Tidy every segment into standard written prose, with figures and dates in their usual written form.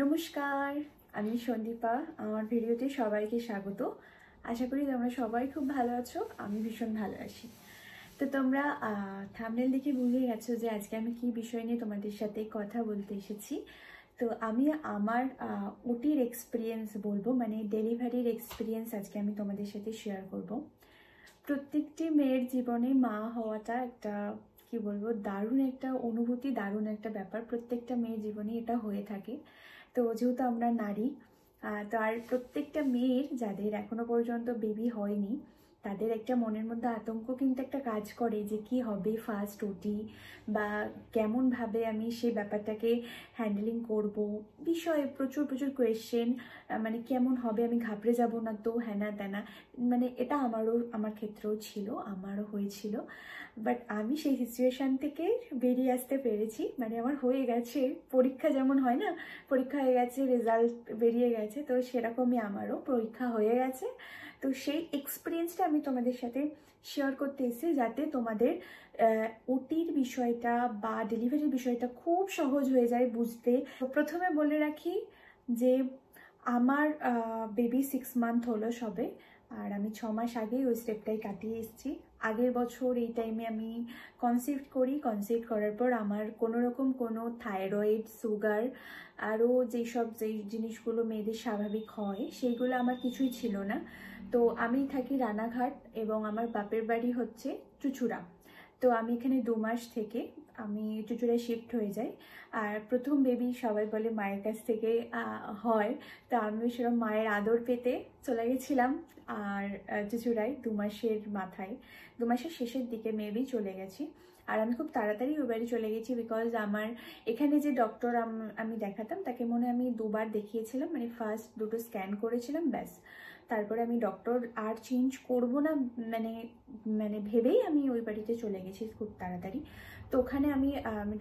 নমস্কার, আমি সন্দীপা। আমার ভিডিওতে সবাইকে স্বাগত। আশা করি তোমরা সবাই খুব ভালো আছো। আমি ভীষণ ভালো আছি। তো তোমরা থাম্বনেল দেখে বুঝে গেছো যে আজকে আমি কি বিষয় নিয়ে তোমাদের সাথে কথা বলতে এসেছি। তো আমি আমার ওটির এক্সপিরিয়েন্স বলবো, মানে ডেলিভারির এক্সপিরিয়েন্স আজকে আমি তোমাদের সাথে শেয়ার করব। প্রত্যেকটি মেয়ের জীবনে মা হওয়াটা একটা কি বলবো দারুণ একটা অনুভূতি, দারুণ একটা ব্যাপার। প্রত্যেকটা মেয়ের জীবনে এটা হয়ে থাকে। তো যেহেতু আমরা নারী, তো আর প্রত্যেকটা মেয়ের যাদের এখনো পর্যন্ত বেবি হয়নি তাদের একটা মনের মধ্যে আতঙ্ক কিন্তু একটা কাজ করে যে কি হবে ফার্স্ট ওটি, বা কেমনভাবে আমি সেই ব্যাপারটাকে হ্যান্ডেলিং করব, বিষয়ে প্রচুর প্রচুর কোয়েশ্চেন। মানে কেমন হবে, আমি ঘাবড়ে যাব না তো, হ্যানা ত্যানা। মানে এটা আমার ক্ষেত্রেও ছিল, আমারও হয়েছিল। বাট আমি সেই সিচুয়েশান থেকে বেরিয়ে আসতে পেরেছি। মানে আমার হয়ে গেছে, পরীক্ষা যেমন হয় না, পরীক্ষা হয়ে গেছে, রেজাল্ট বেরিয়ে গেছে, তো সেরকমই আমারও পরীক্ষা হয়ে গেছে। তো সেই এক্সপিরিয়েন্সটা আমি তোমাদের সাথে শেয়ার করতে এসেছি, যাতে তোমাদের ওটির বিষয়টা বা ডেলিভারির বিষয়টা খুব সহজ হয়ে যায় বুঝতে। তো প্রথমে বলে রাখি যে আমার বেবি 6 মান্থ হলো সবে, আর আমি 6 মাস আগেই ওই স্টেপটাই কাটিয়ে এসেছি। আগের বছর এই টাইমে আমি কনসিভ করার পর আমার কোনো থাইরয়েড, সুগার, আরও যেই জিনিসগুলো মেয়েদের স্বাভাবিক হয় সেইগুলো আমার কিছুই ছিল না। তো আমি থাকি রানাঘাট এবং আমার বাপের বাড়ি হচ্ছে চুঁচুড়া। তো আমি এখানে 2 মাস থেকে আমি চুঁচুড়ায় শিফট হয়ে যাই। আর প্রথম বেবি সবাই বলে মায়ের কাছ থেকে হয়, তো আমিও সেরকম মায়ের আদর পেতে চলে গেছিলাম। আর চুঁচুড়ায় 2 মাসের মাথায়, 2 মাসের শেষের দিকে মেবি চলে গেছি। আর আমি খুব তাড়াতাড়ি ওই বাড়ি চলে গেছি, বিকজ আমার এখানে যে ডক্টর আমি দেখাতাম তাকে মনে আমি 2বার দেখিয়েছিলাম। মানে ফার্স্ট 2টো স্ক্যান করেছিলাম, ব্যাস। তারপরে আমি ডক্টর আর চেঞ্জ করব না, মানে মানে ভেবেই আমি ওই বাড়িতে চলে গেছি খুব তাড়াতাড়ি। তো ওখানে আমি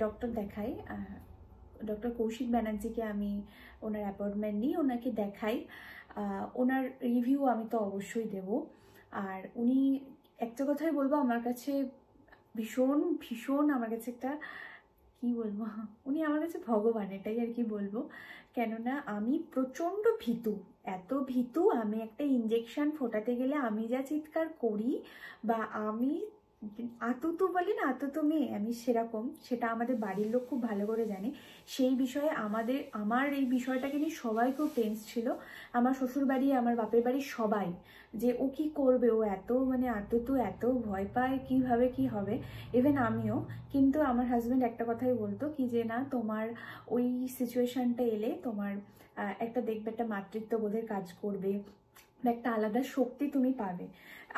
ডক্টর দেখাই, ডক্টর কৌশিক ব্যানার্জিকে আমি ওনার অ্যাপয়েন্টমেন্ট নিই, ওনাকে দেখাই। ওনার রিভিউ আমি তো অবশ্যই দেব। আর উনি একটা কথাই বলবো, আমার কাছে ভীষণ ভীষণ আমার কাছে একটা কি বলবো, উনি আমার কাছে ভগবান, এটাই আর কি বলবো। কেননা আমি প্রচণ্ড ভীতু, এত ভীতু, আমি একটা ইঞ্জেকশন ফোটাতে গেলে আমি যা চিৎকার করি, বা আমি আতুতু বলি না, আতুতু মেয়ে আমি সেরকম, সেটা আমাদের বাড়ির লোক খুব ভালো করে জানে। সেই বিষয়ে আমার এই বিষয়টাকে নিয়ে সবাই খুব টেন্স ছিল, আমার শ্বশুর বাড়ি, আমার বাপের বাড়ি, সবাই, যে ও কি করবে, ও এত মানে আতুতু, এত ভয় পায়, কিভাবে কি হবে। ইভেন আমিও। কিন্তু আমার হাজব্যান্ড একটা কথাই বলতো কি যে না, তোমার ওই সিচুয়েশনটা এলে তোমার একটা দেখবে একটা মাতৃত্ব বোধের কাজ করবে, একটা আলাদা শক্তি তুমি পাবে।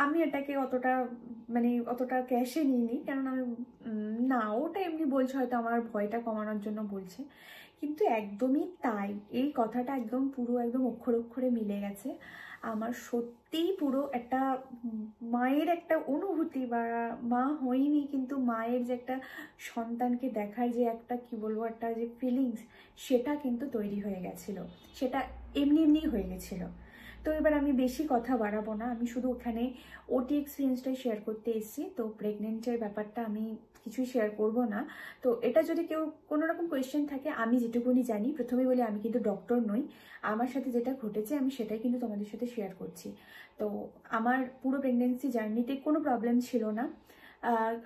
আমি এটাকে অতটা ক্যাশে নিইনি, কারণ আমি না, ওটা এমনি বলছে, হয়তো আমার ভয়টা কমানোর জন্য বলছে। কিন্তু একদমই তাই, এই কথাটা একদম পুরো একদম অক্ষরে অক্ষরে মিলে গেছে। আমার সত্যিই পুরো একটা মায়ের একটা অনুভূতি, বা মা হইনি কিন্তু মায়ের যে একটা সন্তানকে দেখার যে একটা কি বলবো একটা যে ফিলিংস, সেটা কিন্তু তৈরি হয়ে গেছিল, সেটা এমনি এমনি হয়ে গেছিলো। তো এবার আমি বেশি কথা বাড়াবো না, আমি শুধু ওখানে ওটি এক্সপিরিয়েন্সটাই শেয়ার করতে এসেছি। তো প্রেগনেন্টের ব্যাপারটা আমি কিছুই শেয়ার করব না। তো এটা যদি কেউ কোনো রকম কোয়েশ্চেন থাকে, আমি যেটুকুনি জানি, প্রথমে বলি আমি কিন্তু ডক্টর নই, আমার সাথে যেটা ঘটেছে আমি সেটাই কিন্তু তোমাদের সাথে শেয়ার করছি। তো আমার পুরো প্রেগনেন্সি জার্নিতে কোনো প্রবলেম ছিল না,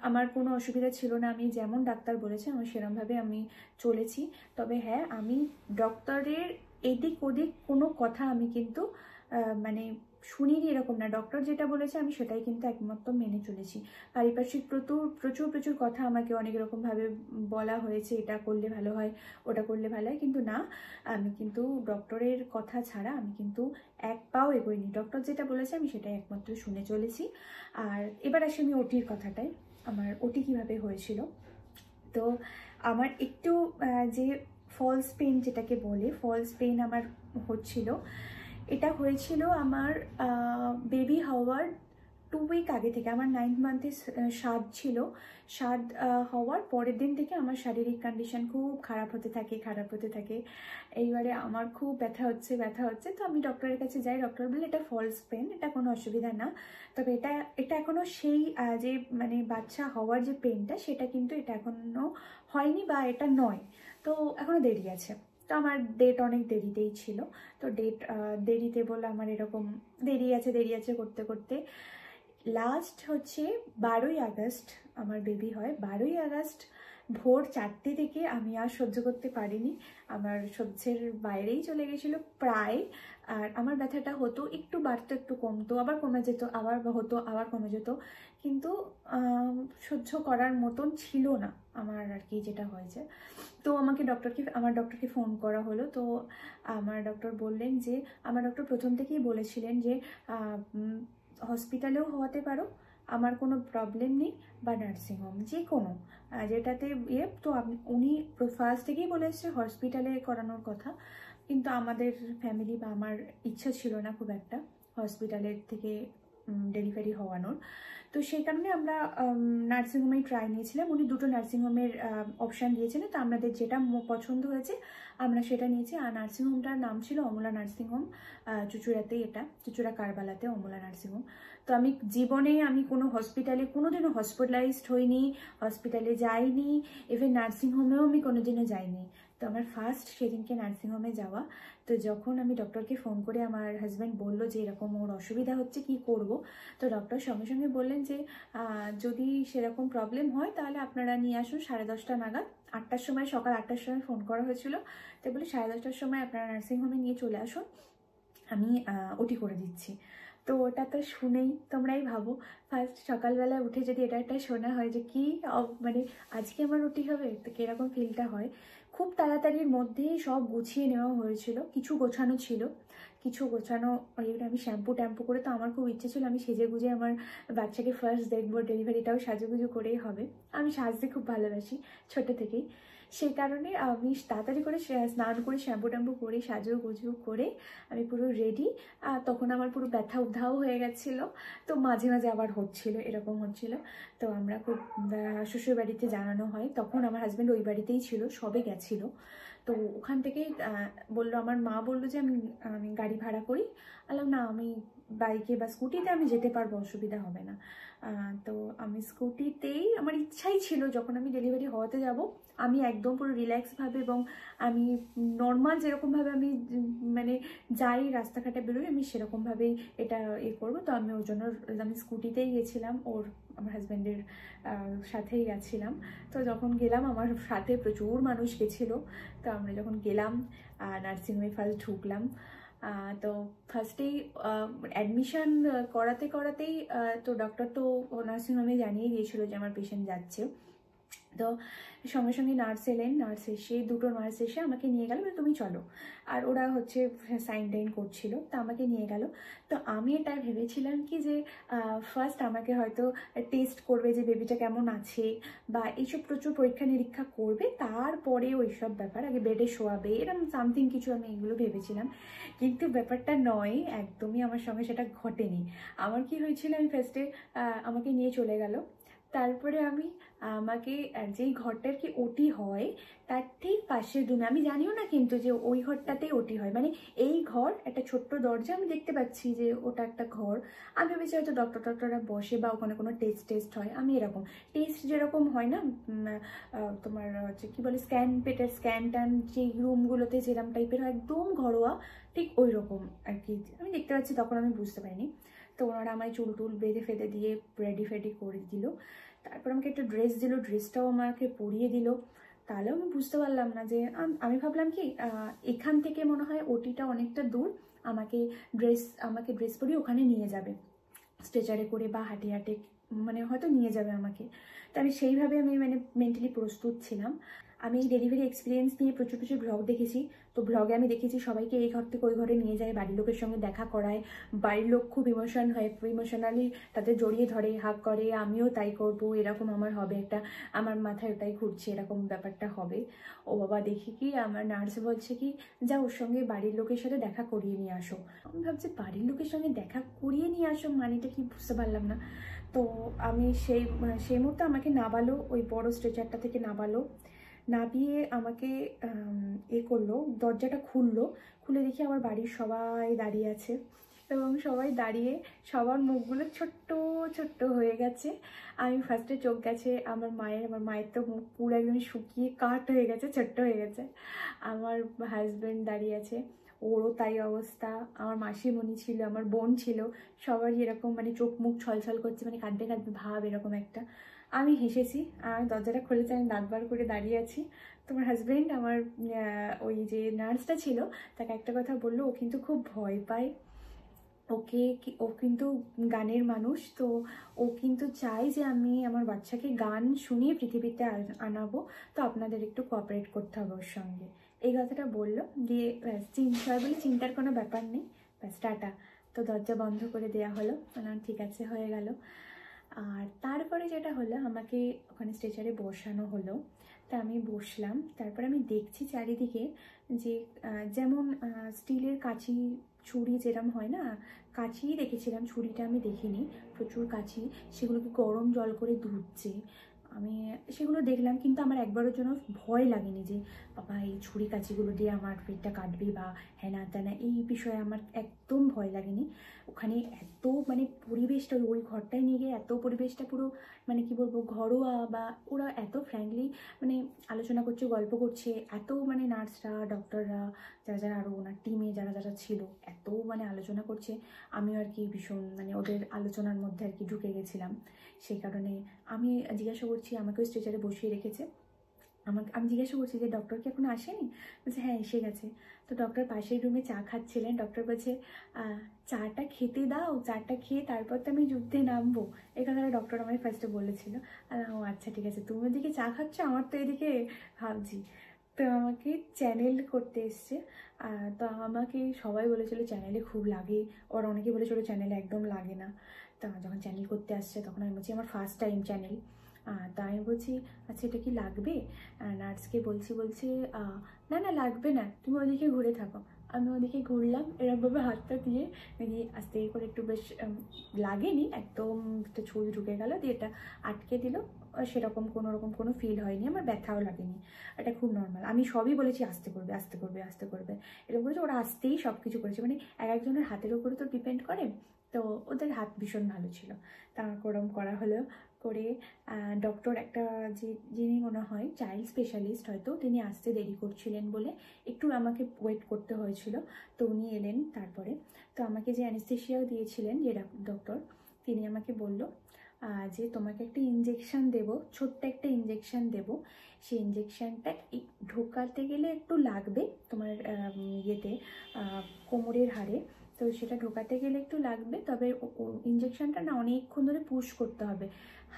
আমার কোনো অসুবিধা ছিল না। আমি যেমন ডাক্তার বলেছে আমি সেরকমভাবে আমি চলেছি। তবে হ্যাঁ, আমি ডক্টরের এদিক ওদিক কোনো কথা আমি কিন্তু মানে শুনিনি এরকম না, ডক্টর যেটা বলেছে আমি সেটাই কিন্তু একমাত্র মেনে চলেছি। পারিপার্শ্বিক প্রচুর প্রচুর কথা আমাকে অনেক রকমভাবে বলা হয়েছে, এটা করলে ভালো হয়, ওটা করলে ভালো হয়, কিন্তু না, আমি কিন্তু ডক্টরের কথা ছাড়া আমি কিন্তু এক পাও এগোইনি। ডক্টর যেটা বলেছে আমি সেটাই একমাত্র শুনে চলেছি। আর এবার আসি আমি ওটির কথাটাই, আমার ওটি কিভাবে হয়েছিল। তো আমার একটু যে ফলস পেন, যেটাকে বলে ফলস পেন আমার হচ্ছিল, এটা হয়েছিল আমার বেবি হওয়ার 2 উইক আগে থেকে। আমার 9th মান্থে স্বাদ ছিল, স্বাদ হওয়ার পরের দিন থেকে আমার শারীরিক কন্ডিশন খুব খারাপ হতে থাকে। এইবারে আমার খুব ব্যথা হচ্ছে, তো আমি ডক্টরের কাছে যাই। ডক্টর বলে এটা ফলস পেন, এটা কোনো অসুবিধা না, তবে এটা এখনও সেই যে মানে বাচ্চা হওয়ার যে পেনটা, সেটা কিন্তু এটা এখনও হয়নি, বা এটা নয়, তো এখনও দেরি আছে। তো আমার ডেট অনেক দেরিতেই ছিল। তো ডেট দেরিতে বলে আমার এরকম দেরি আছে করতে করতে লাস্ট হচ্ছে 12ই আগস্ট আমার বেবি হয়। 12ই আগস্ট ভোর 4টে থেকে আমি আর সহ্য করতে পারিনি, আমার সহ্যের বাইরেই চলে গেছিলো প্রায়। আর আমার ব্যথাটা হতো, একটু বাড়তো একটু কমতো, আবার কমে যেত, আবার হতো আবার কমে যেত, কিন্তু সহ্য করার মতন ছিল না আমার আর কি যেটা হয়েছে। তো আমার ডক্টরকে ফোন করা হলো। তো আমার ডক্টর বললেন যে, আমার ডক্টর প্রথম থেকেই বলেছিলেন যে হসপিটালেও হওয়াতে পারো, আমার কোনো প্রবলেম নেই, বা নার্সিংহোম যে কোনো যেটাতে তো উনি ফার্স্ট থেকেই বলে এসছে হসপিটালে করানোর কথা, কিন্তু আমাদের ফ্যামিলি বা আমার ইচ্ছা ছিল না খুব একটা হসপিটালের থেকে ডেলিভারি হওয়ানোর। তো সেই কারণে আমরা নার্সিংহোমেই ট্রাই নিয়েছিলাম। উনি দুটো নার্সিংহোমের অপশান দিয়েছিলেন, তো আমাদের যেটা পছন্দ হয়েছে আমরা সেটা নিয়েছি। আর নার্সিংহোমটার নাম ছিল অমলা নার্সিংহোম, চুঁচুড়াতেই, এটা চুঁচুড়া কারবালাতে অমলা নার্সিংহোম। তো আমি জীবনে কোনো হসপিটালে কোনোদিনও হসপিটালাইজড হইনি, হসপিটালে যাইনি, ইভেন নার্সিংহোমেও আমি কোনোদিনও যাইনি। তো আমার ফার্স্ট সেদিনকে নার্সিংহোমে যাওয়া। তো যখন আমি ডক্টরকে ফোন করে আমার হাজব্যান্ড বললো যে এরকম ওর অসুবিধা হচ্ছে, কি করব, তো ডক্টর সঙ্গে সঙ্গে বললেন যে যদি সেরকম প্রবলেম হয় তাহলে আপনারা নিয়ে আসুন 10:30 নাগাদ। 8টার সময়, সকাল 8টার সময় ফোন করা হয়েছিল, তো বলি 10:30টার সময় আপনারা নার্সিংহোমে নিয়ে চলে আসুন, আমি ওটি করে দিচ্ছি। তো ওটা তো শুনেই তোমরাই ভাবো, ফার্স্ট সকালবেলা উঠে যদি এটা একটা শোনা হয় যে কি মানে আজকে আমার ওটি হবে, তো কীরকম ফিলটা হয়। খুব তাড়াতাড়ির মধ্যেই সব গুছিয়ে নেওয়া হয়েছিল, কিছু গোছানো ছিল, আমি শ্যাম্পু ট্যাম্পু করে, তো আমার খুব ইচ্ছে ছিল আমি সেজে গুজে আমার বাচ্চাকে ফার্স্ট দেখবো, ডেলিভারিটাও সাজুগুজু করেই হবে। আমি সাজতে খুব ভালোবাসি ছোটো থেকেই, সেই কারণে আমি তাড়াতাড়ি করে স্নান করে শ্যাম্পু ট্যাম্পু করে সাজুগুজু করে আমি পুরো রেডি। তখন আমার পুরো ব্যথা উধাও হয়ে গেছিলো, তো মাঝে মাঝে আবার হচ্ছিলো, এরকম হচ্ছিলো। তো আমরা খুব শ্বশুর বাড়িতে জানানো হয়, তখন আমার হাজব্যান্ড ওই বাড়িতেই ছিল, সবে গেছিলো। তো ওখান থেকেই বললো, আমার মা বললো যে আমি গাড়ি ভাড়া করি। বললাম না, আমি বাইকে বা স্কুটিতে আমি যেতে পারবো, অসুবিধা হবে না। তো আমি স্কুটিতেই, আমার ইচ্ছাই ছিল যখন আমি ডেলিভারি হওয়াতে যাব আমি একদম পুরো রিল্যাক্সভাবে এবং আমি নর্মাল যেরকমভাবে আমি মানে যাই রাস্তাঘাটে বেরোই, আমি সেরকমভাবেই এটা করবো। তো আমি ওর জন্য আমি স্কুটিতেই গেছিলাম, আমার হাজব্যান্ডের সাথেই গেছিলাম। তো যখন গেলাম আমার সাথে প্রচুর মানুষ গেছিলো। তো আমরা যখন গেলাম নার্সিংহোমে ফার্স্ট ঢুকলাম, তো ফার্স্টেই অ্যাডমিশন করাতেই তো ডক্টর তো নার্সিংহোমে জানিয়ে দিয়েছিল যে আমার পেশেন্ট যাচ্ছে। তো সঙ্গে সঙ্গে নার্স এলেন, দুটো নার্স এসে আমাকে নিয়ে গেল, তুমি চলো। আর ওরা হচ্ছে সাইন টাইন করছিল, তো আমাকে নিয়ে গেল। তো আমি এটা ভেবেছিলাম কি যে ফার্স্ট আমাকে হয়তো টেস্ট করবে যে বেবিটা কেমন আছে, বা এইসব প্রচুর পরীক্ষা নিরীক্ষা করবে, তারপরে ওইসব ব্যাপার আগে বেডে শোয়াবে, এরকম সামথিং কিছু আমি এগুলো ভেবেছিলাম। কিন্তু ব্যাপারটা নয়, একদমই আমার সঙ্গে সেটা ঘটেনি। আমার কি হয়েছিল, আমি ফার্স্টে আমাকে নিয়ে চলে গেল, তারপরে আমাকে যেই ঘরটার কি ওটি হয় তার ঠিক পাশের রুমে, আমি জানিও না কিন্তু যে ওই ঘরটাতেই ওটি হয়, মানে এই ঘর একটা ছোট্ট দরজা, আমি দেখতে পাচ্ছি যে ওটা একটা ঘর। আমি ভেবেছি হয়তো ডক্টররা বসে বা ওখানে কোনো টেস্ট হয়, আমি এরকম টেস্ট যেরকম হয় না তোমার হচ্ছে কি বলে পেটের স্ক্যান ট্যান যে রুমগুলোতে যেরকম টাইপের হয়, একদম ঘরোয়া, ঠিক ওই রকম আর কি আমি দেখতে পাচ্ছি। তখন আমি বুঝতে পারিনি। তো ওনারা আমায় চুল বেঁধে ফেঁধে দিয়ে রেডি করে দিল। তারপর আমাকে একটা ড্রেস দিল, ড্রেসটাও আমাকে পরিয়ে দিল। তাহলেও আমি বুঝতে পারলাম না যে, আমি ভাবলাম কি এখান থেকে মনে হয় ওটিটা অনেকটা দূর, আমাকে ড্রেস পরিয়ে ওখানে নিয়ে যাবে, স্ট্রেচারে করে বা হাঁটে মানে হয়তো নিয়ে যাবে আমাকে। তো আমি সেইভাবে মানে মেন্টালি প্রস্তুত ছিলাম। আমি ডেলিভারি এক্সপিরিয়েন্স নিয়ে প্রচুর ভ্লগ দেখেছি। তো ভ্লগে আমি দেখেছি সবাইকে এই ঘর থেকে ওই ঘরে নিয়ে যায়, বাড়ির লোকের সঙ্গে দেখা করায়, বাড়ির লোক খুব ইমোশনালি তাদের জড়িয়ে ধরে, হাগ করে, আমিও তাই করব, এরকম আমার হবে একটা, আমার মাথায় ওটাই ঘুরছে, এরকম ব্যাপারটা হবে। ও বাবা, দেখি কি আমার নার্স বলছে কি, যা ওর সঙ্গে বাড়ির লোকের সাথে দেখা করিয়ে নিয়ে আসো। আমি ভাবছি বাড়ির লোকের সঙ্গে দেখা করিয়ে নিয়ে আসো মানেটা কি, বুঝতে পারলাম না। তো আমি সেই মুহূর্তে আমাকে নামালো, ওই বড় স্ট্রেচারটা থেকে নামিয়ে আমাকে করলো, দরজাটা খুলে দেখি আমার বাড়ির সবাই দাঁড়িয়ে আছে। এবং সবাই দাঁড়িয়ে সবার মুখগুলো ছোট্ট ছোট্ট হয়ে গেছে। আমি ফার্স্টে চোখ গেছে আমার মায়ের তো মুখ পুরো একদম শুকিয়ে কাঠ হয়ে গেছে, ছোট্ট হয়ে গেছে। আমার হাজব্যান্ড দাঁড়িয়ে আছে, ওরও তাই অবস্থা। আমার মাসিমণি ছিল, আমার বোন ছিল, সবারই এরকম মানে চোখ মুখ ছলছল করছে, মানে কাঁদবে কাঁদবে ভাব এরকম একটা। আমি হেসেছি, আর দরজাটা খুলেছে, আমি দাঁত বার করে দাঁড়িয়ে আছি। তোমার হাজব্যান্ড আমার ওই যে নার্সটা ছিল তাকে একটা কথা বললো, ও কিন্তু খুব ভয় পায়, ও কিন্তু গানের মানুষ, তো ও কিন্তু চায় যে আমি আমার বাচ্চাকে গান শুনিয়ে পৃথিবীতে আনাবো, তো আপনাদের একটু কোঅপারেট করতে হবে ওর সঙ্গে। এই কথাটা বললো, দিয়ে ব্যাস সবাই বলে চিন্তার কোনো ব্যাপার নেই, ব্যাস টাটা। তো দরজা বন্ধ করে দেওয়া হলো, ঠিক আছে হয়ে গেল। আর তারপরে যেটা হলো, আমাকে ওখানে স্ট্রেচারে বসানো হলো, তা আমি বসলাম। তারপর আমি দেখছি চারিদিকে যে যেমন স্টিলের কাঁচি ছুরি যেরকম হয় না, কাঁচিই দেখেছিলাম, ছুরিটা আমি দেখিনি, প্রচুর কাঁচি, সেগুলোকে গরম জল করে ধুচ্ছে। আমি সেগুলো দেখলাম, কিন্তু আমার একবারের জন্য ভয় লাগেনি যে বাবা এই ছুরি কাঁচিগুলো দিয়ে আমার পেটটা কাটবে বা হ্যানা ত্যানা, এই বিষয়ে আমার একদম ভয় লাগেনি। ওখানে এত মানে পরিবেশটা, ওই ঘরটায় নিয়ে গিয়ে এত পরিবেশটা পুরো মানে কি বলবো ঘরোয়া, বা ওরা এত ফ্র্যাঙ্কলি মানে আলোচনা করছে, গল্প করছে, এত মানে নার্সরা ডক্টররা যারা যারা আরও ওনার টিমে যারা যারা ছিল, এত মানে আলোচনা করছে। আমিও আর কি ভীষণ মানে ওদের আলোচনার মধ্যে আর কি ঢুকে গেছিলাম। সেই কারণে আমি জিজ্ঞাসা করছি, আমাকেও স্ট্রেচারে বসিয়ে রেখেছে। আমি জিজ্ঞাসা করছি যে ডক্টর কি এখনো আসেনি? বলছে হ্যাঁ এসে গেছে। তো ডক্টর পাশের রুমে চা খাচ্ছিলেন, ডক্টর বলছে চাটা খেতে দাও, চাটা খেয়ে তারপর তো আমি যুদ্ধে নামবো। এই কথাটা ডক্টর আমায় ফার্স্টে বলেছিল। ও আচ্ছা ঠিক আছে, তুমি ওদিকে চা খাচ্ছ, আমার তো এদিকে ভাবছি। তো আমাকে চ্যানেল করতে এসছে। তো আমাকে সবাই বলেছিল চ্যানেলে খুব লাগে, ওর অনেকে বলেছিল চ্যানেলে একদম লাগে না। তা যখন চ্যানেল করতে আসছে তখন আমি বলছি আমার ফার্স্ট টাইম চ্যানেল। তা আমি বলছি আচ্ছা এটা কি লাগবে? নার্সকে বলছে না না লাগবে না, তুমি ওদিকে ঘুরে থাকো। আমি ওদিকে ঘুরলাম এরকমভাবে হাতটা দিয়ে আস্তে করে একটু বেশ লাগেনি, একদম একটা ছুরি ঢুকে গেল, দিয়ে এটা আটকে দিল। সেরকম কোনো ফিল হয়নি, আমার ব্যথাও লাগেনি, এটা খুব নর্মাল। আমি সবই বলেছি আস্তে করবে আস্তে করবে আস্তে করবে, এরকম করেছে, ওরা আস্তেই সব কিছু করেছে। মানে এক একজনের হাতের উপরে তো ডিপেন্ড করে, তো ওদের হাত ভীষণ ভালো ছিল। তা ওরকম করা হলো, করে ডক্টর একটা যিনি মনে হয় চাইল্ড স্পেশালিস্ট, হয়তো তিনি আসতে দেরি করছিলেন বলে একটু আমাকে ওয়েট করতে হয়েছিল। তো উনি এলেন তারপরে। তো আমাকে যে অ্যানেস্থেশিয়াও দিয়েছিলেন যে ডক্টর, তিনি আমাকে বলল যে তোমাকে একটা ইঞ্জেকশন দেবো, ছোট্ট একটা ইঞ্জেকশন দেবো। সেই ইঞ্জেকশনটা ঢোকাতে গেলে একটু লাগবে তোমার ইয়েতে কোমরের হাড়ে, তো সেটা ঢোকাতে গেলে একটু লাগবে, তবে ইঞ্জেকশনটা না অনেকক্ষণ ধরে পুশ করতে হবে,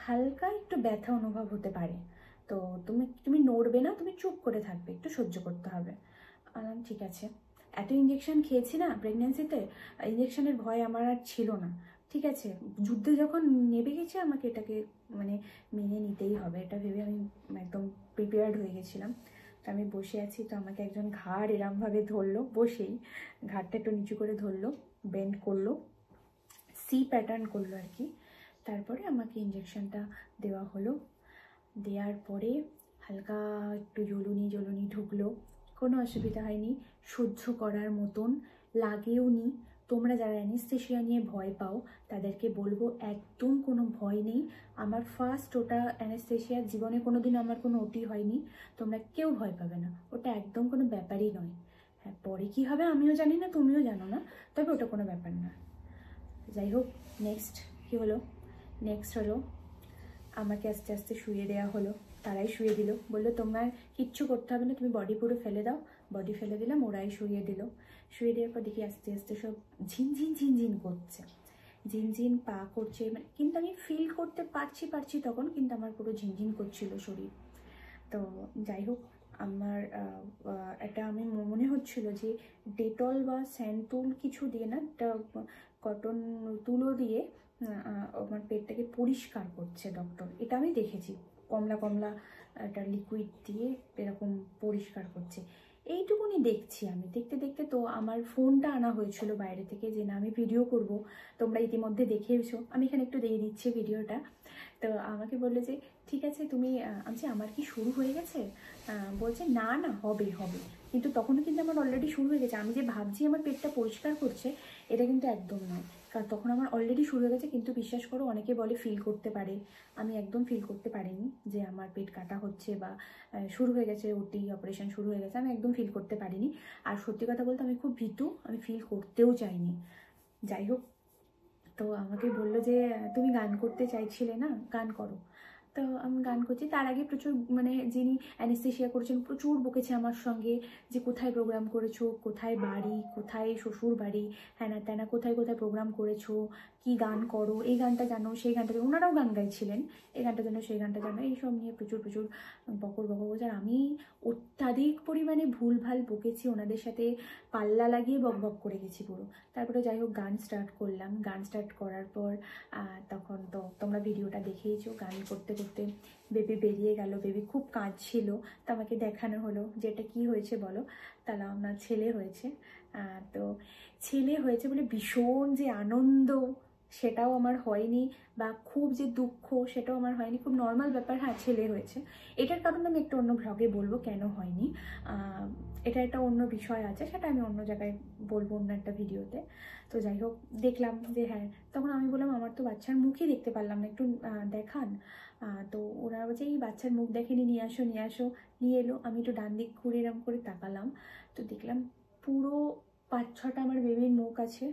হালকা একটু ব্যথা অনুভব হতে পারে। তো তুমি নড়বে না, তুমি চুপ করে থাকবে, একটু সহ্য করতে হবে। ঠিক আছে। এত ইঞ্জেকশন খেয়েছি না প্রেগনেন্সিতে, ইঞ্জেকশনের ভয় আমার আর ছিল না। ঠিক আছে, যুদ্ধে যখন নেমে গেছে আমাকে এটাকে মানে মেনে নিতেই হবে, এটা ভেবে আমি একদম প্রিপেয়ার্ড হয়ে গেছিলাম। তো আমি বসে আছি, তো আমাকে একজন ঘাড় এরমভাবে ধরলো, বসেই ঘাড়টা একটু নিচু করে ধরলো, বেন্ড করলো, সি প্যাটার্ন করলো আর কি। তারপরে আমাকে ইঞ্জেকশনটা দেওয়া হলো। দেওয়ার পরে হালকা একটু জ্বলুনি ঢুকলো, কোনো অসুবিধা হয়নি, সহ্য করার মতন, লাগেও নি। তোমরা যারা অ্যানেস্থেশিয়া নিয়ে ভয় পাও তাদেরকে বলবো একদম কোনো ভয় নেই। আমার ফার্স্ট ওটা অ্যানেস্থেশিয়ার, জীবনে কোনো দিন আমার কোনো ওটি হয়নি, তোমরা কেউ ভয় পাবে না, ওটা একদম কোনো ব্যাপারই নয়। হ্যাঁ পরে কী হবে আমিও জানি না, তুমিও জানো না, তবে ওটা কোনো ব্যাপার না। যাই হোক, নেক্সট কী হলো? নেক্সট হলো আমাকে আস্তে আস্তে শুয়ে দেওয়া হলো, তারাই শুয়ে দিল, বললো তোমার কিচ্ছু করতে হবে না, তুমি বডি পুরো ফেলে দাও। বডি ফেলে দিলাম, ওরাই শুয়ে দিল। শুয়ে দেওয়ার পর দেখি আস্তে আস্তে সব ঝিনঝিন করছে, ঝিনঝিন পা করছে, মানে কিন্তু আমি ফিল করতে পারছি তখন, কিন্তু আমার পুরো ঝিনঝিন করছিল শরীর। তো যাই হোক, আমার এটা আমি মনে হচ্ছিল যে ডেটল বা স্যান্ডতুল কিছু দিয়ে না, একটা কটন তুলো দিয়ে আমার পেটটাকে পরিষ্কার করছে ডক্টর, এটা আমি দেখেছি, কমলা একটা লিকুইড দিয়ে এরকম পরিষ্কার করছে, এইটুকুনি দেখছি আমি। দেখতে দেখতে তো আমার ফোনটা আনা হয়েছিল বাইরে থেকে, যে না আমি ভিডিও করব, তোমরা ইতিমধ্যে দেখে এসো, আমি এখানে একটু দিয়ে দিচ্ছি ভিডিওটা। তো আমাকে বললো যে ঠিক আছে তুমি, আমি বলছি আমার কি শুরু হয়ে গেছে? বলছে না না হবে হবে, কিন্তু তখনও কিন্তু আমার অলরেডি শুরু হয়ে গেছে। আমি যে ভাবছি আমার পেটটা পরিষ্কার করছে, এটা কিন্তু একদম নয়, কারণ তখন আমার অলরেডি শুরু হয়ে গেছে। কিন্তু বিশ্বাস করো, অনেকে বলে ফিল করতে পারে, আমি একদম ফিল করতে পারিনি যে আমার পেট কাটা হচ্ছে বা শুরু হয়ে গেছে, ওটি অপারেশন শুরু হয়ে গেছে, আমি একদম ফিল করতে পারিনি। আর সত্যি কথা বলতে আমি খুব ভীতু, আমি ফিল করতেও চাইনি। যাই হোক, তো আমাকে বললো যে তুমি গান করতে চাইছিলে না, গান করো। তো আমি গান করছি। তার আগে প্রচুর মানে যিনি অ্যানেস্থেশিয়া করেছেন প্রচুর বকেছে আমার সঙ্গে, যে কোথায় প্রোগ্রাম করেছো, কোথায় বাড়ি, কোথায় শ্বশুর বাড়ি, হ্যানা ত্যানা, কোথায় কোথায় প্রোগ্রাম করেছো, কি গান করো, এই গানটা জানো, সেই গানটা জানো। ওনারাও গান গাইছিলেন, এই গানটা জানো, সেই গানটা জানো, এইসব নিয়ে প্রচুর প্রচুর বকর বকর বলছে। আর আমি অত্যাধিক পরিমাণে ভুলভাল বকেছি, ওনাদের সাথে পাল্লা লাগিয়ে বক বক করে গেছি পুরো। তারপরে যাই হোক গান স্টার্ট করলাম। গান স্টার্ট করার পর তখন তো তোমরা ভিডিওটা দেখেইছো, গান করতে করতে বেবি বেরিয়ে গেল। বেবি খুব কাঁদছিল, তো আমাকে দেখানো হলো যে এটা কী হয়েছে বলো। তাহলে আমার ছেলে হয়েছে। তো ছেলে হয়েছে বলে ভীষণ যে আনন্দ সেটাও আমার হয়নি, বা খুব যে দুঃখ সেটাও আমার হয়নি, খুব নর্মাল ব্যাপার। হ্যাঁ, ছেলে হয়েছে, এটার কারণে আমি একটু অন্য ভ্লগে বলবো কেন হয়নি। এটা একটা অন্য বিষয় আছে, সেটা আমি অন্য জায়গায় বলবো, অন্য একটা ভিডিওতে। তো যাই হোক, দেখলাম যে হ্যাঁ, তখন আমি বললাম আমার তো বাচ্চার মুখই দেখতে পারলাম না, একটু দেখান। তো ওরা বলছে এই বাচ্চার মুখ দেখেনি, নিয়ে আসো নিয়ে আসো। নিয়ে এলো, আমি একটু ডান দিক ঘুরে এরম করে তাকালাম, তো দেখলাম পুরো 5-6টা আমার বেবির মুখ আছে,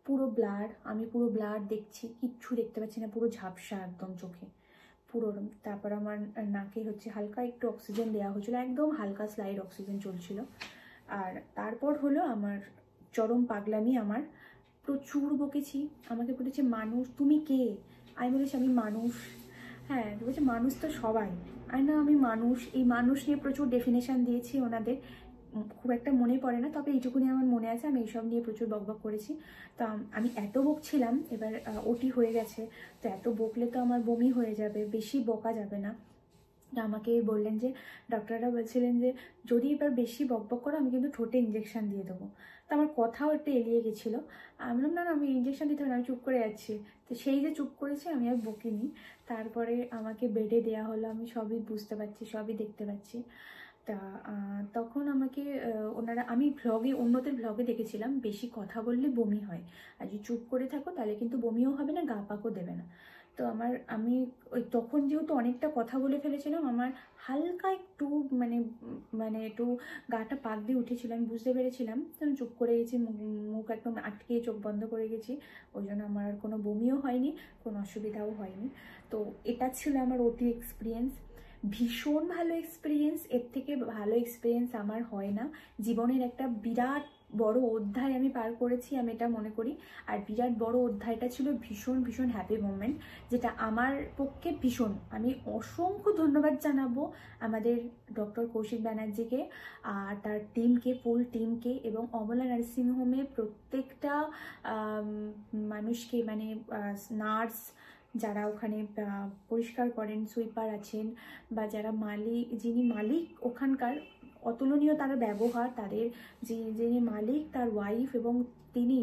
পুরো ব্লাড। আমি পুরো ব্লাড দেখছি, কিচ্ছু দেখতে পাচ্ছি না, পুরো ঝাপসা একদম চোখে পুরো। তারপর আমার নাকে হচ্ছে হালকা একটু অক্সিজেন দেওয়া হয়েছিল, একদম হালকা স্লাইড অক্সিজেন চলছিল। আর তারপর হলো আমার চরম পাগলামি। আমার প্রচুর বকেছি, আমাকে বলেছে মানুষ, তুমি কে? আমি বলেছি আমি মানুষ। হ্যাঁ, বলছে মানুষ তো সবাই। আর না, আমি মানুষ, এই মানুষ নিয়ে প্রচুর ডেফিনেশন দিয়েছি ওনাদের, খুব একটা মনে পড়ে না, তবে এইটুকুনি আমার মনে আছে, আমি এইসব নিয়ে প্রচুর বকবক করেছি। তো আমি এত বকছিলাম, এবার ওটি হয়ে গেছে, তো এত বকলে তো আমার বমি হয়ে যাবে, বেশি বকা যাবে না। আমাকে বললেন যে, ডক্টররা বলছিলেন যে যদি এবার বেশি বকবক করো আমি কিন্তু ঠোঁটে ইঞ্জেকশন দিয়ে দেবো। তো আমার কথাও একটু এড়িয়ে গেছিলো। আমি বললাম না না, আমি ইঞ্জেকশন দিতে হবে না, আমি চুপ করে যাচ্ছি। তো সেই যে চুপ করেছে, আমি আর বকিনি। তারপরে আমাকে বেডে দেওয়া হলো, আমি সবই বুঝতে পারছি, সবই দেখতে পাচ্ছি। তা তখন আমাকে ওনারা, আমি ভ্লগে, অন্যদের ভ্লগে দেখেছিলাম বেশি কথা বললে বমি হয়, আর যদি চুপ করে থাকো তাহলে কিন্তু বমিও হবে না, গা পাকও দেবে না। তো আমি ওই তখন যেহেতু অনেকটা কথা বলে ফেলেছিলাম, আমার হালকা একটু মানে মানে একটু গাটা পাক দিয়ে উঠেছিল, আমি বুঝতে পেরেছিলাম। তো আমি চুপ করে গেছি, মুখ একদম আটকে চোখ বন্ধ করে গেছি। ওই জন্য আমার আর কোনো বমিও হয়নি, কোনো অসুবিধাও হয়নি। তো এটা ছিল আমার ওটি এক্সপিরিয়েন্স। ভীষণ ভালো এক্সপিরিয়েন্স, এর থেকে ভালো এক্সপিরিয়েন্স আমার হয় না। জীবনের একটা বিরাট বড় অধ্যায় আমি পার করেছি, আমি এটা মনে করি। আর বিরাট বড় অধ্যায়টা ছিল ভীষণ ভীষণ হ্যাপি মোমেন্ট, যেটা আমার পক্ষে ভীষণ। আমি অসংখ্য ধন্যবাদ জানাবো আমাদের ডক্টর কৌশিক ব্যানার্জিকে আর তার টিমকে, ফুল টিমকে, এবং অমলা নার্সিংহোমে প্রত্যেকটা মানুষকে, মানে নার্স যারা ওখানে পরিষ্কার করেন, সুইপার আছেন, বা যারা মালিক, যিনি মালিক ওখানকার, অতুলনীয় তার ব্যবহার, তাদের যিনি মালিক তার ওয়াইফ, এবং তিনি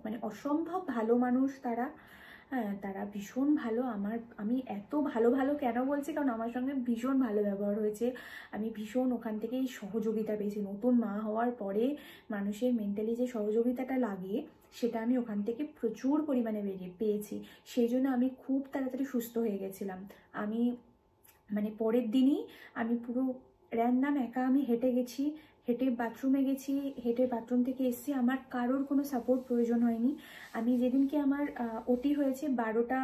মানে অসম্ভব ভালো মানুষ তারা। হ্যাঁ, তারা ভীষণ ভালো। আমি এত ভালো ভালো কেন বলছি, কারণ আমার সঙ্গে ভীষণ ভালো ব্যবহার হয়েছে। আমি ভীষণ ওখান থেকেই সহযোগিতা পেয়েছি। নতুন মা হওয়ার পরে মানুষের মেন্টালি যে সহযোগিতাটা লাগে, সেটা আমি ওখান থেকে প্রচুর পরিমাণে পেয়েছি। সেই জন্য আমি খুব তাড়াতাড়ি সুস্থ হয়ে গেছিলাম। আমি মানে পরের দিনই আমি পুরো র্যান্ডাম একা আমি হেঁটে গেছি, হেঁটে বাথরুমে গেছি, হেঁটে বাথরুম থেকে এসেছি, আমার কারোর কোনো সাপোর্ট প্রয়োজন হয়নি। আমি যেদিনকে আমার ওটি হয়েছে, 12টা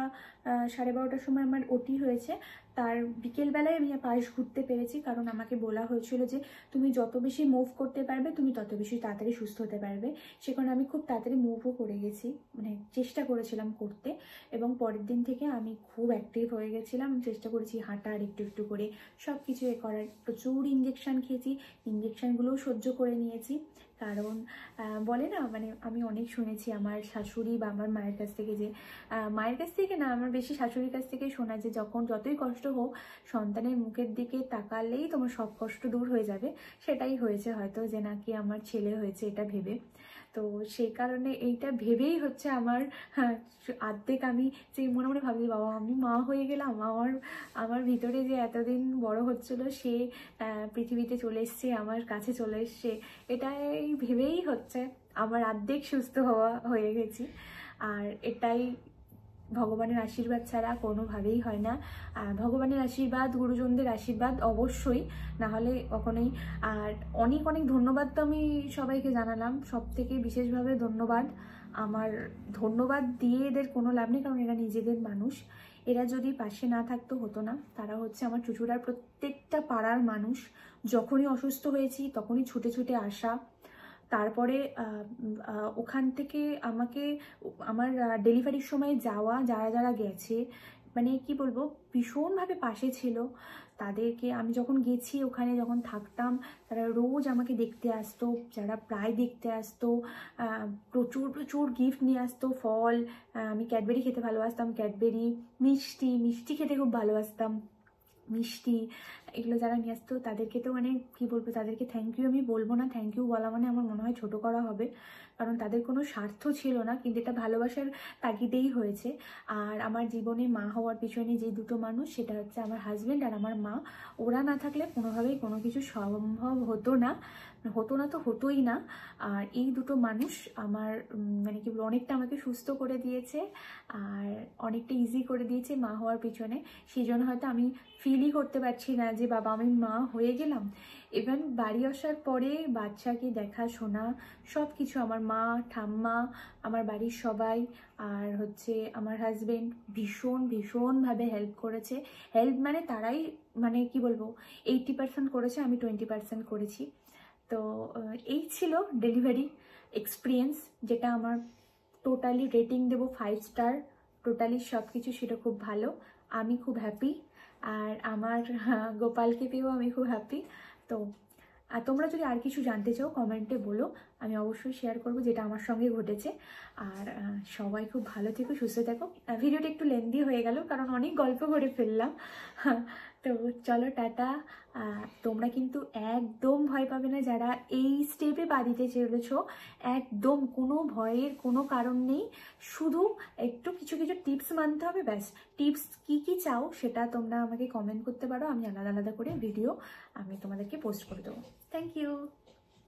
12:30টার সময় আমার ওটি হয়েছে, তার বিকেলবেলায় আমি পাশ ঘুরতে পেরেছি, কারণ আমাকে বলা হয়েছিল যে তুমি যত বেশি মুভ করতে পারবে তুমি তত বেশি তাড়াতাড়ি সুস্থ হতে পারবে। সে কারণে আমি খুব তাড়াতাড়ি মুভও করে গেছি, মানে চেষ্টা করেছিলাম করতে। এবং পরের দিন থেকে আমি খুব অ্যাক্টিভ হয়ে গেছিলাম, চেষ্টা করেছি হাঁটার একটু একটু করে, সব কিছু করার। প্রচুর ইঞ্জেকশান খেয়েছি, ইঞ্জেকশানগুলোও সহ্য করে নিয়েছি। কারণ বলে না, মানে আমি অনেক শুনেছি আমার শাশুড়ি বা আমার মায়ের কাছ থেকে, যে মায়ের কাছ থেকে না, আমার বেশি শাশুড়ির কাছ থেকে শোনা, যে যতই কষ্ট হোক সন্তানের মুখের দিকে তাকালেই তোমার সব কষ্ট দূর হয়ে যাবে। সেটাই হয়েছে হয়তো, যে নাকি আমার ছেলে হয়েছে এটা ভেবে। তো সেই কারণে এইটা ভেবেই হচ্ছে আমার আর্ধেক আমি যে মনে মনে ভাবছি, বাবা আমি মা হয়ে গেলাম, আমার ভিতরে যে এতদিন বড় হচ্ছিল সে পৃথিবীতে চলে এসছে, আমার কাছে চলে এসছে, এটাই ভেবেই হচ্ছে আমার অর্ধেক সুস্থ হয়ে গেছি। আর এটাই ভগবানের আশীর্বাদ ছাড়া কোনোভাবেই হয় না। ভগবানের আশীর্বাদ, গুরুজনদের আশীর্বাদ অবশ্যই, না হলে কখনোই। আর অনেক অনেক ধন্যবাদ তো আমি সবাইকে জানালাম, সব থেকে বিশেষভাবে ধন্যবাদ আমার, ধন্যবাদ দিয়ে এদের কোনো লাভ নেই, কারণ এরা নিজেদের মানুষ। এরা যদি পাশে না থাকতো হতো না। তারা হচ্ছে আমার চুঁচুড়ার প্রত্যেকটা পাড়ার মানুষ। যখনই অসুস্থ হয়েছি তখনই ছুটে ছুটে আসা, তারপরে ওখান থেকে আমাকে আমার ডেলিভারির সময় যাওয়া, যারা যারা গেছে, মানে কি বলবো, ভীষণভাবে পাশে ছিল। তাদেরকে আমি যখন গেছি, ওখানে যখন থাকতাম, তারা রোজ আমাকে দেখতে আসতো, যারা প্রায় দেখতে আসতো, প্রচুর প্রচুর গিফট নিয়ে আসতো, ফল, আমি ক্যাডবেরি খেতে ভালোবাসতাম, ক্যাডবেরি, মিষ্টি মিষ্টি খেতে খুব ভালোবাসতাম, মিষ্টি, এগুলো যারা নিয়ে আসতো তাদেরকে তো মানে কি বলবো, তাদেরকে থ্যাংক ইউ আমি বলবো না, থ্যাংক ইউ বলা মানে আমার মনে হয় ছোটো করা হবে, কারণ তাদের কোনো স্বার্থ ছিল না, কিন্তু এটা ভালোবাসার তাগিদেই হয়েছে। আর আমার জীবনে মা হওয়ার পিছনে যে দুটো মানুষ, সেটা হচ্ছে আমার হাজব্যান্ড আর আমার মা। ওরা না থাকলে কোনোভাবেই কোনো কিছু সম্ভব হতো না, তো হতোই না। আর এই দুটো মানুষ আমার মানে কি বলবো, অনেকটা আমাকে সুস্থ করে দিয়েছে আর অনেকটা ইজি করে দিয়েছে মা হওয়ার পিছনে। সেই জন্য হয়তো আমি ফিলই করতে পারছি না যে বাবা আমি মা হয়ে গেলাম। ইভেন বাড়ি আসার পরে বাচ্চাকে দেখাশোনা সব কিছু আমার মা, ঠাম্মা, আমার বাড়ির সবাই, আর হচ্ছে আমার হাজবেন্ড ভীষণভাবে হেল্প করেছে। হেল্প মানে তারাই, মানে কি বলবো, 80% করেছে, আমি 20% করেছি। তো এই ছিল ডেলিভারি এক্সপিরিয়েন্স, যেটা আমার টোটালি রেটিং দেবো 5 স্টার। টোটালি সব কিছু সেটা খুব ভালো, আমি খুব হ্যাপি। আর আমার গোপালকে পেয়েও আমি খুব হ্যাপি। তো আর তোমরা যদি আর কিছু জানতে চাও কমেন্টে বলো, আমি অবশ্যই শেয়ার করবো যেটা আমার সঙ্গে ঘটেছে। আর সবাই খুব ভালো থেকো, সুস্থ থেকো। ভিডিওটা একটু লেন্দি হয়ে গেল কারণ অনেক গল্প করে ফেললাম। তো চলো টাটা। তোমরা কিন্তু একদম ভয় পাবে না যারা এই স্টেপে পা দিতে চলেছ, একদম কোনো ভয়ের কোনো কারণ নেই। শুধু একটু কিছু কিছু টিপস মানতে হবে, ব্যাস। টিপস কি চাও সেটা তোমরা আমাকে কমেন্ট করতে পারো, আমি আলাদা আলাদা করে ভিডিও আমি তোমাদেরকে পোস্ট করে দেবো। Thank you.